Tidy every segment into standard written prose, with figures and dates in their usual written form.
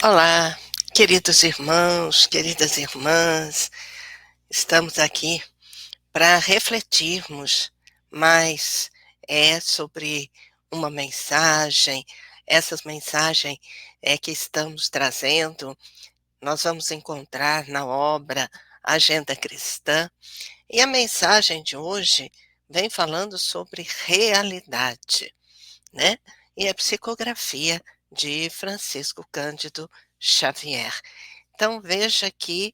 Olá, queridos irmãos, queridas irmãs, estamos aqui para refletirmos mais sobre uma mensagem. Essas mensagens que estamos trazendo, nós vamos encontrar na obra Agenda Cristã, e a mensagem de hoje vem falando sobre realidade, né? E a psicografia de Francisco Cândido Xavier. Então veja que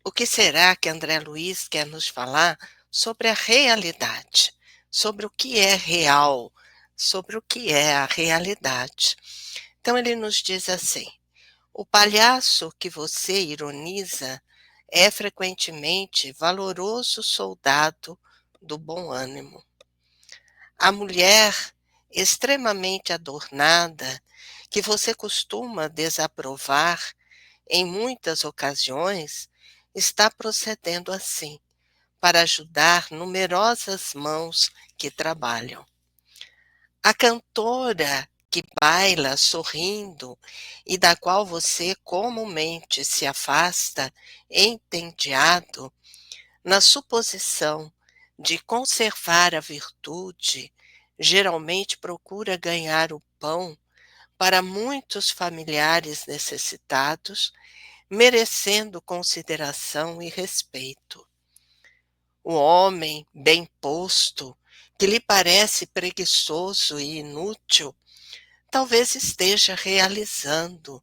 o que será que André Luiz quer nos falar sobre a realidade, sobre o que é real, sobre o que é a realidade. Então ele nos diz assim: o palhaço que você ironiza é frequentemente valoroso soldado do bom ânimo. A mulher extremamente adornada, que você costuma desaprovar em muitas ocasiões, está procedendo assim, para ajudar numerosas mãos que trabalham. A cantora que baila sorrindo e da qual você comumente se afasta entediado, na suposição de conservar a virtude, geralmente procura ganhar o pão para muitos familiares necessitados, merecendo consideração e respeito. O homem bem posto, que lhe parece preguiçoso e inútil, talvez esteja realizando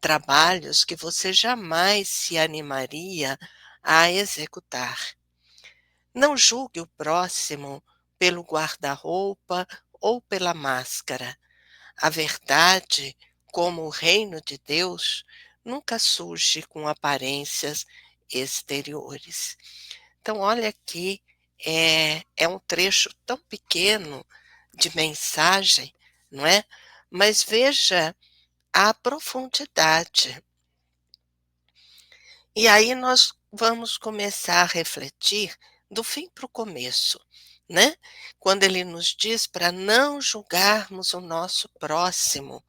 trabalhos que você jamais se animaria a executar. Não julgue o próximo pelo guarda-roupa ou pela máscara. A verdade, como o reino de Deus, nunca surge com aparências exteriores. Então, olha aqui, é um trecho tão pequeno de mensagem, não é? Mas veja a profundidade. E aí nós vamos começar a refletir do fim para o começo, né? Quando ele nos diz para não julgarmos o nosso próximo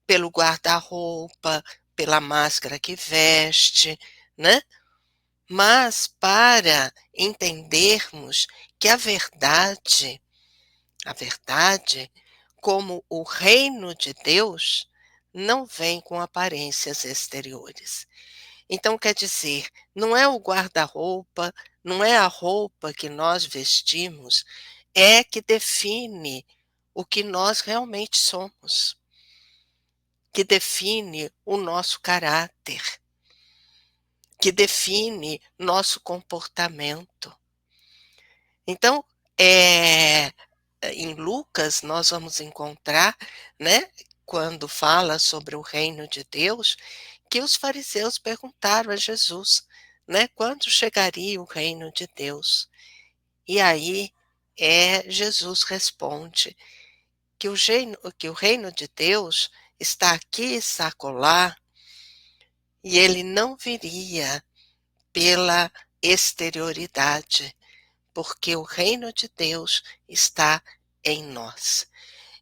pelo guarda-roupa, pela máscara que veste, né? Mas para entendermos que a verdade, como o reino de Deus, não vem com aparências exteriores. Então, quer dizer, não é o guarda-roupa, não é a roupa que nós vestimos, é que define o que nós realmente somos, que define o nosso caráter, que define nosso comportamento. Então, em Lucas, nós vamos encontrar, né, quando fala sobre o reino de Deus, que os fariseus perguntaram a Jesus, né, quando chegaria o reino de Deus? E aí Jesus responde que o reino de Deus está aqui, está acolá, e ele não viria pela exterioridade, porque o reino de Deus está em nós.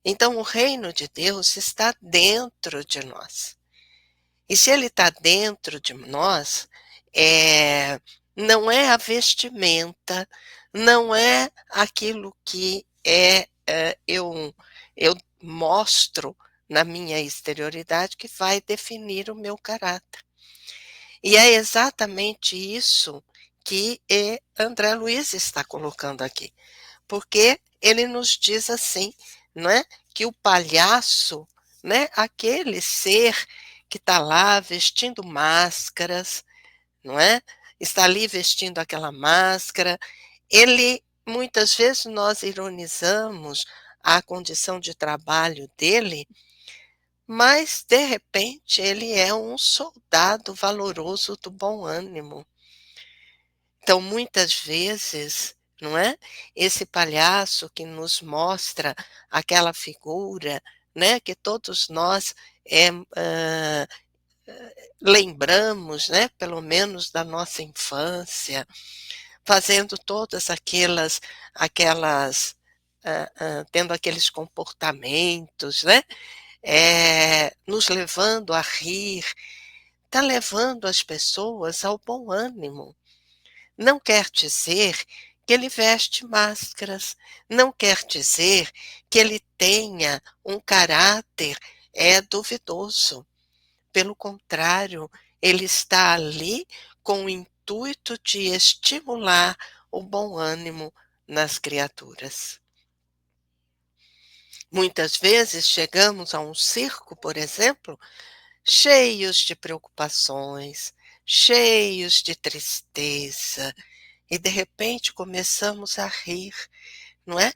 Então, o reino de Deus está dentro de nós. E se ele está dentro de nós, não é a vestimenta, não é aquilo que eu mostro na minha exterioridade que vai definir o meu caráter. E é exatamente isso que André Luiz está colocando aqui, porque ele nos diz assim, não é? Que o palhaço, né, aquele ser que está lá vestindo máscaras, não é? Está ali vestindo aquela máscara, ele, muitas vezes nós ironizamos a condição de trabalho dele, mas de repente ele é um soldado valoroso do bom ânimo. Então, muitas vezes, não é? Esse palhaço que nos mostra aquela figura, né, que todos nós lembramos, né, pelo menos da nossa infância, fazendo todas aquelas tendo aqueles comportamentos, né? nos levando a rir, está levando as pessoas ao bom ânimo. Não quer dizer que ele veste máscaras, não quer dizer que ele tenha um caráter duvidoso. Pelo contrário, ele está ali com o intuito de estimular o bom ânimo nas criaturas. Muitas vezes chegamos a um circo, por exemplo, cheios de preocupações, cheios de tristeza, e de repente começamos a rir, não é?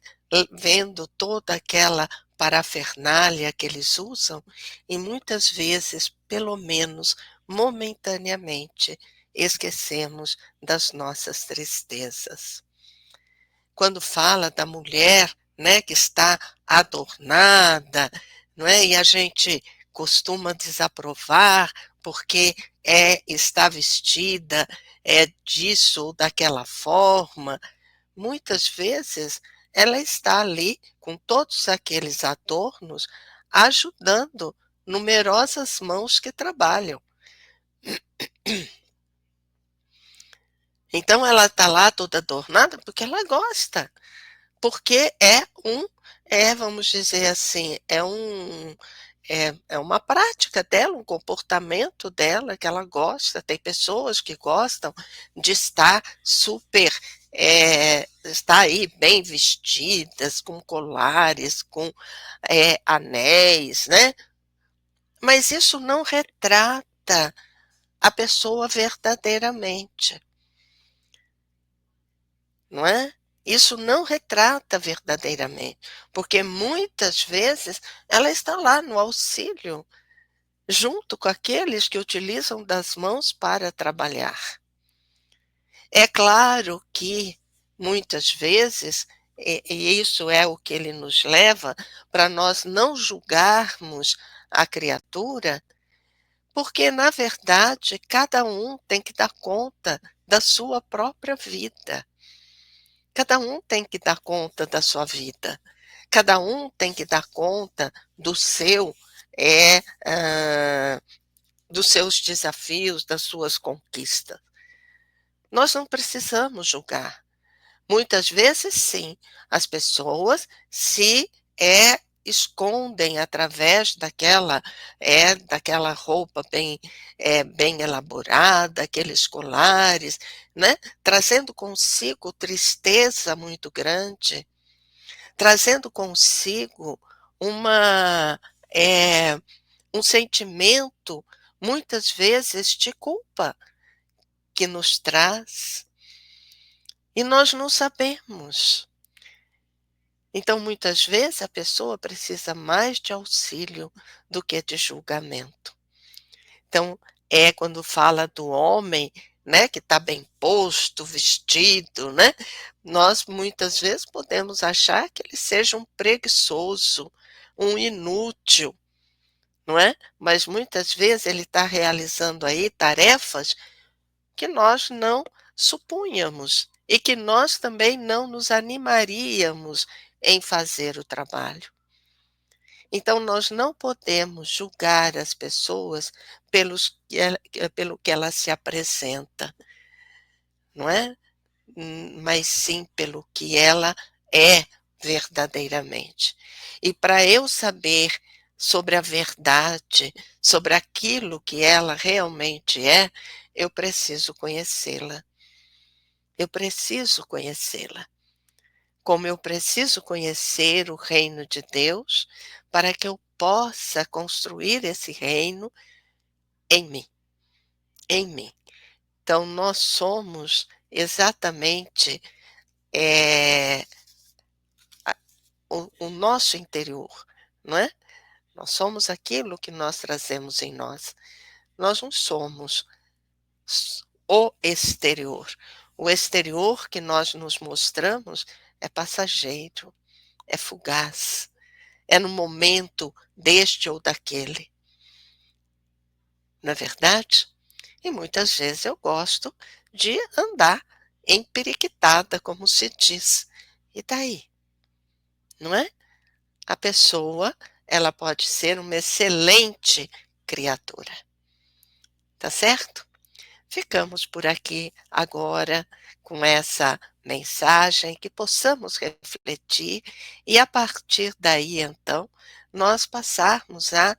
Vendo toda aquela parafernália que eles usam, e muitas vezes, pelo menos momentaneamente, esquecemos das nossas tristezas. Quando fala da mulher, né, que está adornada, não é? E a gente costuma desaprovar porque está vestida disso ou daquela forma. Muitas vezes ela está ali com todos aqueles adornos, ajudando numerosas mãos que trabalham. Então ela está lá toda adornada porque ela gosta, porque vamos dizer assim, é uma prática dela, um comportamento dela que ela gosta. Tem pessoas que gostam de estar super, estar aí bem vestidas, com colares, com anéis, né? Mas isso não retrata a pessoa verdadeiramente, não é? Isso não retrata verdadeiramente, porque muitas vezes ela está lá no auxílio, junto com aqueles que utilizam das mãos para trabalhar. É claro que muitas vezes, e isso é o que ele nos leva para nós não julgarmos a criatura, porque na verdade cada um tem que dar conta da sua própria vida. Cada um tem que dar conta da sua vida. Cada um tem que dar conta do seu, dos seus desafios, das suas conquistas. Nós não precisamos julgar. Muitas vezes, sim, as pessoas se escondem através daquela roupa bem elaborada, aqueles colares, né? Trazendo consigo tristeza muito grande, trazendo consigo uma, um sentimento, muitas vezes, de culpa que nos traz, e nós não sabemos. Então, muitas vezes, a pessoa precisa mais de auxílio do que de julgamento. Então, quando fala do homem, né, que está bem posto, vestido, né, nós muitas vezes podemos achar que ele seja um preguiçoso, um inútil, não é? Mas muitas vezes ele está realizando aí tarefas que nós não supunhamos e que nós também não nos animaríamos em fazer o trabalho. Então, nós não podemos julgar as pessoas pelo que ela se apresenta, não é? Mas sim pelo que ela é verdadeiramente. E para eu saber sobre a verdade, sobre aquilo que ela realmente é, eu preciso conhecê-la. Eu preciso conhecê-la. Como eu preciso conhecer o reino de Deus para que eu possa construir esse reino em mim, em mim. Então, nós somos exatamente eh, o nosso interior, não é? Nós somos aquilo que nós trazemos em nós. Nós não somos o exterior. O exterior que nós nos mostramos é passageiro, é fugaz, é no momento deste ou daquele. Não é verdade? E muitas vezes eu gosto de andar emperiquitada, como se diz. E daí? Não é? A pessoa ela pode ser uma excelente criadora. Tá certo? Ficamos por aqui agora com essa mensagem, que possamos refletir e a partir daí então, nós passarmos a,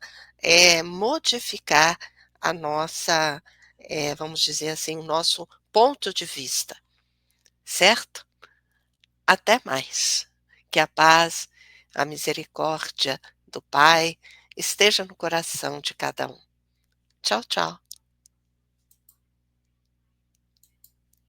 modificar a nossa, vamos dizer assim, o nosso ponto de vista, certo? Até mais. Que a paz, a misericórdia do Pai esteja no coração de cada um. Tchau, tchau.